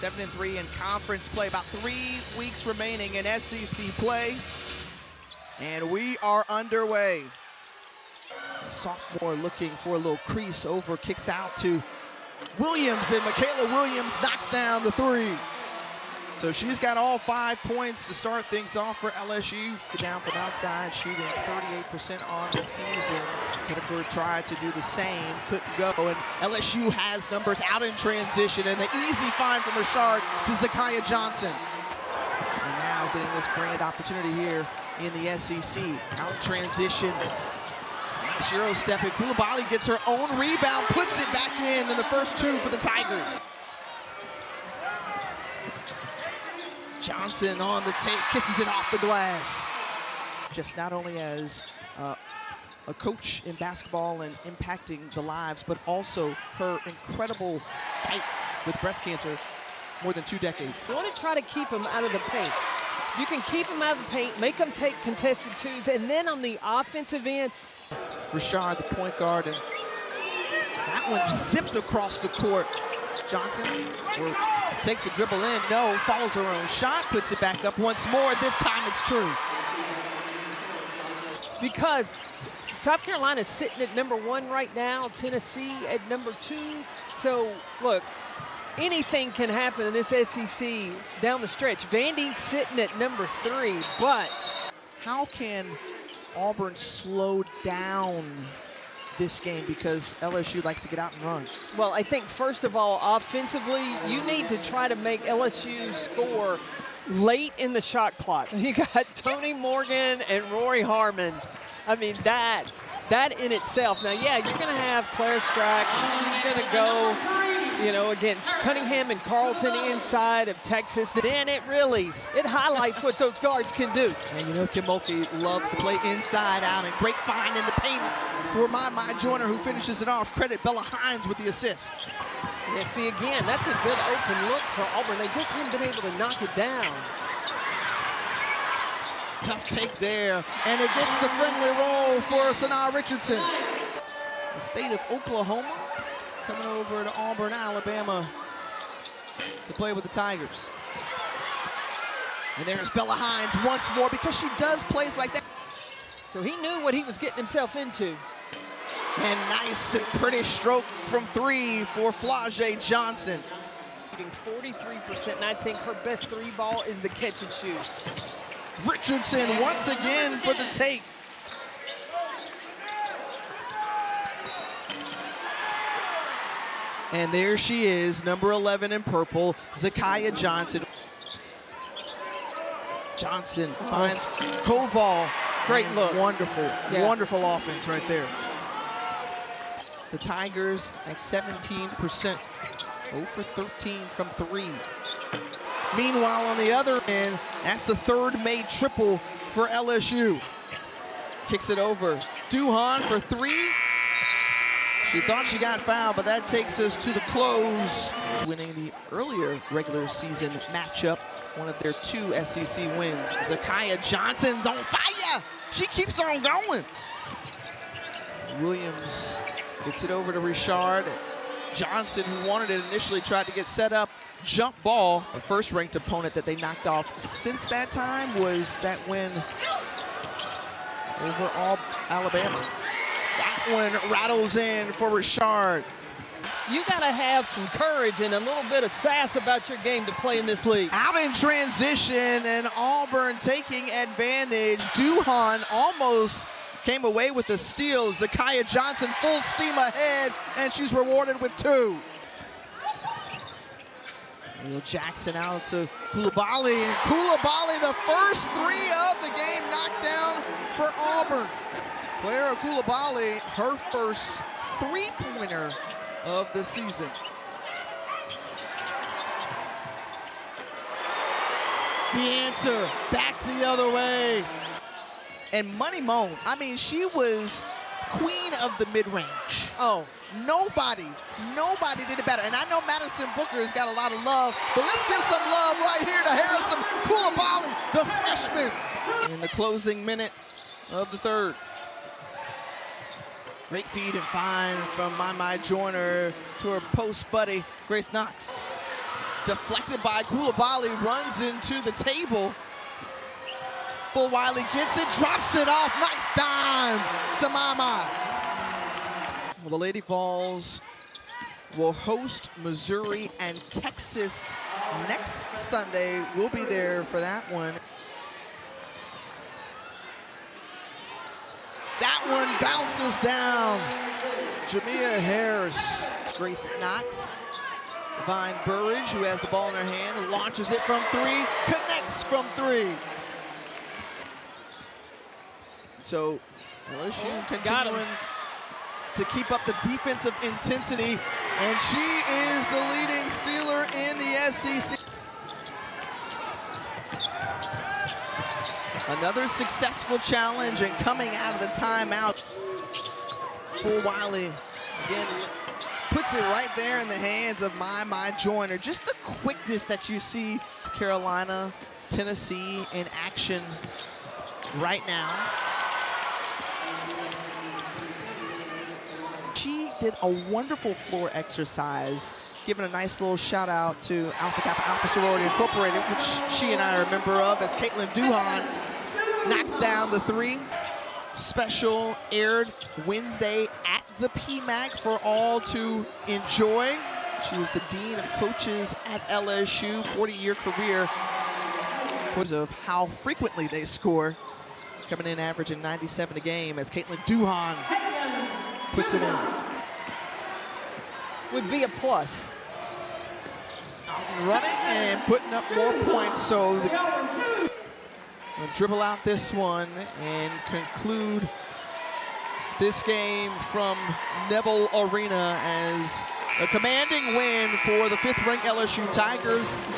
7-3 in conference play. About 3 weeks remaining in SEC play. And we are underway. The sophomore looking for a little crease over, kicks out to Williams, and Michaela Williams knocks down the three. So she's got all 5 points to start things off for LSU. Down from outside, shooting 38% on the season. Whitaker tried to do the same, couldn't go. And LSU has numbers out in transition, and the easy find from Richard to Zakiya Johnson. And now getting this grand opportunity here in the SEC. Out in transition. Nice Euro step, and Coulibaly gets her own rebound, puts it back in the first two for the Tigers. Johnson on the tape, kisses it off the glass. Just not only as a coach in basketball and impacting the lives, but also her incredible fight with breast cancer more than 2 decades. You want to try to keep them out of the paint. If you can keep them out of the paint, make them take contested twos, and then on the offensive end. Richard, the point guard, and that one zipped across the court. Johnson takes a dribble in, no, follows her own shot, puts it back up once more. This time it's true. Because South Carolina's sitting at #1 right now, Tennessee at #2. So, look, anything can happen in this SEC down the stretch. Vandy's sitting at #3, but how can Auburn slow down this game, because LSU likes to get out and run? Well, I think first of all, offensively, you need to try to make LSU score late in the shot clock. You got Tony Morgan and Rory Harmon. I mean, that in itself. Now, yeah, you're going to have Claire Strack. She's going to go, you know, against Cunningham and Carlton inside of Texas. Then it highlights what those guards can do. And you know, Kim Mulkey loves to play inside out, and great find in the paint for my Joyner, who finishes it off. Credit Bella Hines with the assist. Yeah, see, again, that's a good open look for Auburn. They just haven't been able to knock it down. Tough take there, and it gets the friendly roll for Sanaa Richardson. The state of Oklahoma coming over to Auburn, Alabama to play with the Tigers. And there's Bella Hines once more, because she does plays like that. So he knew what he was getting himself into. And nice and pretty stroke from 3 for Flau'jae Johnson. Shooting 43%, and I think her best 3 ball is the catch and shoot. Richardson once again for the take. And there she is, number 11 in purple, Zakiya Johnson. Johnson finds Koval. Great look. Wonderful, yeah. Wonderful offense right there. The Tigers at 17%, 0 for 13 from 3. Meanwhile, on the other end, that's the third made triple for LSU. Kicks it over. Duhan for 3. She thought she got fouled, but that takes us to the close. Winning the earlier regular season matchup, one of their 2 SEC wins. Zakiya Johnson's on fire. She keeps on going. Williams gets it over to Richard. Johnson, who wanted it initially, tried to get set up. Jump ball. The first ranked opponent that they knocked off since that time was that win over Alabama. That one rattles in for Richard. You got to have some courage and a little bit of sass about your game to play in this league. Out in transition, and Auburn taking advantage. Duhan almost came away with a steal. Zakiya Johnson full steam ahead, and she's rewarded with 2. Neil Jackson out to Coulibaly, and Coulibaly, the first 3 of the game, knocked down for Auburn. Clara Coulibaly, her first 3-pointer of the season. The answer, back the other way. And Money Moan, I mean, she was queen of the mid-range. Oh. Nobody did it better. And I know Madison Booker has got a lot of love, but let's give some love right here to Harrison Coulibaly, the freshman, in the closing minute of the third. Great feed and find from my Joyner to her post buddy, Grace Knox. Deflected by Coulibaly, runs into the table. Wiley gets it, drops it off. Nice dime to Mama. Well, the Lady Vols will host Missouri and Texas next Sunday. We'll be there for that one. That one bounces down. Jamia Harris. Grace Knox. Vine Burridge, who has the ball in her hand, launches it from three, connects from three. So LSU continuing to keep up the defensive intensity, and she is the leading stealer in the SEC. Another successful challenge, and coming out of the timeout, Wiley again puts it right there in the hands of My Joyner. Just the quickness that you see Carolina, Tennessee in action right now. She did a wonderful floor exercise, giving a nice little shout out to Alpha Kappa Alpha Sorority Incorporated, which she and I are a member of, as Caitlin Duhan knocks down the three. Special aired Wednesday at the PMAC for all to enjoy. She was the Dean of Coaches at LSU, 40-year career, because of how frequently they score, coming in averaging 97 a game, as Caitlin Duhan puts it in. Would be a plus. Running and putting up more points, so we'll dribble out this one and conclude this game from Neville Arena as a commanding win for the 5th-ranked LSU Tigers.